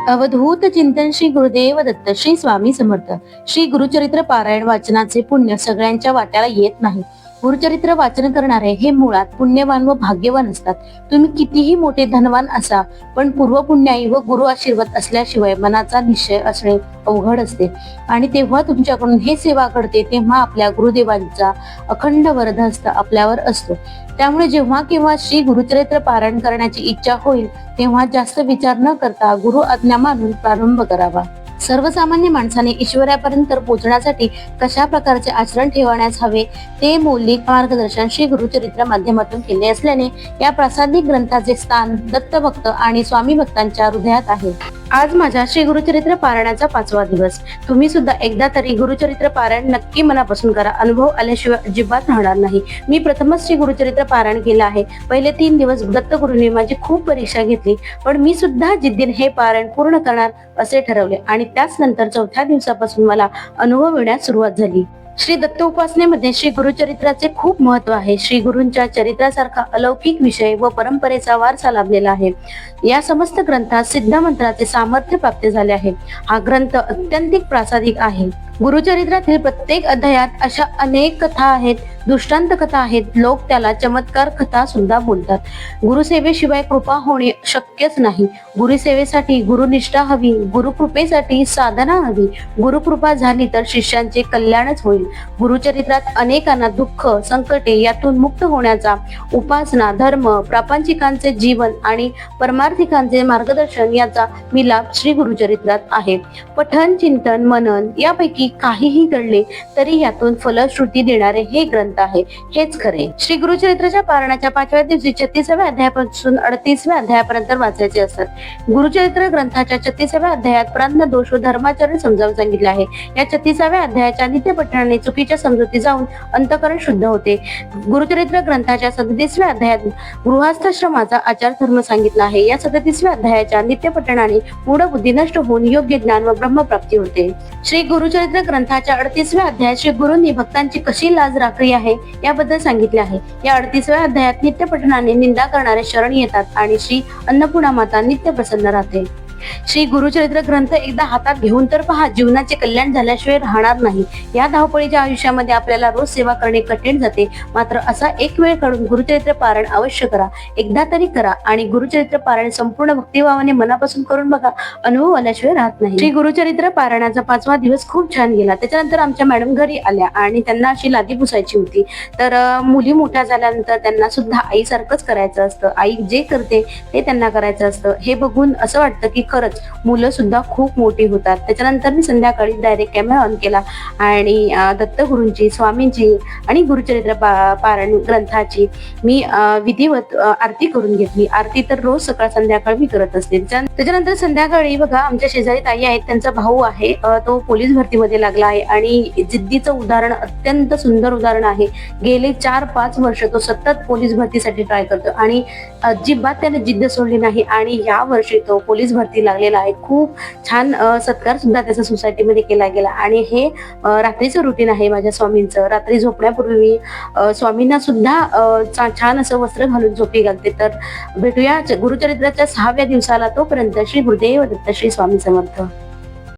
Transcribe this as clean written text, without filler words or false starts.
अवधूत चिंतन श्री गुरुदेव दत्त श्री स्वामी समर्थ। श्री गुरुचरित्र पारायण वाचनाचे पुण्य सगळ्यांच्या वाट्याला येत नाही। गुरुचरित्र वाचन करणारे हे मुळात पुण्यवान व भाग्यवान असतात। तुम्ही कितीही मोठे धनवान असा, पण पूर्व पुण्याई व गुरु आशीर्वाद असल्याशिवाय मनाचा निश्चय असणे अवघड असते। आणि तेव्हा तुमच्याकडून हे सेवा घडते तेव्हा आपल्या गुरुदेवांचा अखंड वरदहस्त आपल्यावर असतो। त्यामुळे जेव्हा केव्हा श्री गुरुचरित्र पारायण करण्याची इच्छा होईल तेव्हा जास्त विचार न करता गुरु आज्ञा मानून प्रारंभ करावा। सर्वसामान्य माणसाने ईश्वरापर्यंत पोहोचण्यासाठी कशा प्रकारचे आचरण ठेवण्यास हवे ते मौलिक मार्गदर्शन श्री गुरुचरित्र माध्यमातून केले असल्याने या प्रासादिक ग्रंथाचे स्थान दत्तभक्त आणि स्वामी भक्तांच्या हृदयात आहे। आज माझ्या श्री गुरुचरित्र पारायणाचा 5वा दिवस। तुम्ही सुद्धा एकदा तरी गुरुचरित्र पारायण नक्की मनापासून करा। अनुभव आल्याशिवाय अजिबात राहणार नाही। मी प्रथमच श्री गुरुचरित्र पारायण केलं आहे। पहिले 3 दिवस दत्तगुरूंनी माझी खूप परीक्षा घेतली, पण मी सुद्धा जिद्दीने हे पारायण पूर्ण करणार असे ठरवले आणि त्याच नंतर 4थ्या दिवसापासून मला अनुभव मिळण्यास सुरुवात झाली। श्री दत्त उपासनेमध्ये श्री गुरुचरित्राचे खूप महत्व आहे। श्री गुरूंच्या चरित्रासारखा अलौकिक विषय व परंपरेचा वारसा लाभलेला आहे। या समस्त ग्रंथात सिद्ध मंत्राचे सामर्थ्य प्राप्त झाले आहे। हा ग्रंथ अत्यंतिक प्रासादिक आहे। गुरुचरित्रातील प्रत्येक अध्यायात अशा अनेक कथा आहेत, दृष्टांत कथा आहेत। लोक त्याला चमत्कार कथा सुद्धा बोलतात। गुरुसेवेशिवाय कृपा होणे शक्यच नाही। गुरुसेवेसाठी गुरुनिष्ठा हवी, गुरुकृपेसाठी साधना हवी। गुरुकृपा झाली तर शिष्यांचे कल्याणच होईल। गुरुचरित्रात अनेकांना दुःख संकटे यातून मुक्त होण्याचा उपासना, धर्म, प्रापंचिकांचे जीवन आणि परमार्थिकांचे मार्गदर्शन याचा मिलाप श्री गुरुचरित्रात आहे। पठन, चिंतन, मनन यापैकी काहीही घडले तरी यातून फलश्रुती देणारे हे ग्रंथ आहे, हेच खरे। श्री गुरुचरित्राच्या पारायणाच्या 5व्या दिवशी 36व्या अध्यायापासून 38व्या अध्यायापर्यंत वाचायचे असतात। गुरुचरित्र ग्रंथाच्या 36व्या अध्यायात प्राज्ञ दोष व धर्माचरण समजावून सांगितले आहे। या 36व्या अध्यायाच्या नित्य पठणाने चुकीच्या समजुती जाऊन अंतःकरण शुद्ध होते। गुरुचरित्र ग्रंथाच्या 37व्या अध्यायात गृहस्थाश्रमाचा आचार धर्म सांगितला आहे। या 37व्या अध्यायाच्या नित्य पठणाने मूढ बुद्धी नष्ट होऊन योग्य ज्ञान व ब्रह्मप्राप्ती होते। श्री गुरुचरित्र ग्रंथाच्या 38व्या अध्यायात श्री गुरूंनी भक्तांची कशी लाज राखली आहे याबद्दल सांगितले आहे। या 38व्या अध्यायात नित्य पठणाने निंदा करणारे शरण येतात आणि श्री अन्नपूर्णा माता नित्य प्रसन्न राहते। श्री गुरुचरित्र ग्रंथ एकदा हातात घेऊन तर पहा, जीवनाचे कल्याण झाल्याशिवाय राहणार नाही। या धावपळीच्या आयुष्यामध्ये आपल्याला रोज सेवा करणे कठीण जाते, मात्र असा एक वेळ काढून गुरुचरित्र पारायण अवश्य करा। एकदा तरी करा आणि गुरुचरित्र पारायण संपूर्ण भक्तिभावाने मनापासून करून बघा, अनुभव आल्याशिवाय राहत नाही। श्री गुरुचरित्र पारायणाचा 5वा दिवस खूप छान गेला। त्याच्यानंतर आमच्या मॅडम घरी आल्या आणि त्यांना अशी लादी पुसायची होती। तर मुली मोठ्या झाल्यानंतर त्यांना सुद्धा आईसारखंच करायचं असतं। आई जे करते ते त्यांना करायचं असतं। हे बघून असं वाटतं की खरंच मुलं सुद्धा खूप मोठी होतात। त्याच्यानंतर मी संध्याकाळी डायरेक्ट कॅमेरा ऑन केला आणि दत्तगुरूंची, स्वामींची आणि गुरुचरित्र पारायण ग्रंथाची मी विधिवत आरती करून घेतली। आरती तर रोज सकाळ संध्याकाळ मी करत असते। त्याच्यानंतर संध्याकाळी बघा, आमच्या शेजारी ताई आहेत, त्यांचा भाऊ आहे, तो पोलीस भरतीमध्ये लागला आहे आणि जिद्दीचं उदाहरण अत्यंत सुंदर उदाहरण आहे। गेले 4-5 वर्ष तो सतत पोलीस भरतीसाठी ट्राय करतो आणि अजिबात त्याने जिद्द सोडली नाही आणि या वर्षी तो पोलीस भरती लागलेला आहे। खूप छान सत्कार सुद्धा त्याचा सोसायटीमध्ये केला गेला आणि हे रात्रीचं रुटीन आहे माझ्या स्वामींचं। रात्री झोपण्यापूर्वी स्वामींना सुद्धा छान असं वस्त्र घालून झोपी घालते। तर भेटूया गुरुचरित्राच्या 6व्या दिवसाला। तोपर्यंत श्री गुरुदेव दत्त श्री स्वामी समर्थ।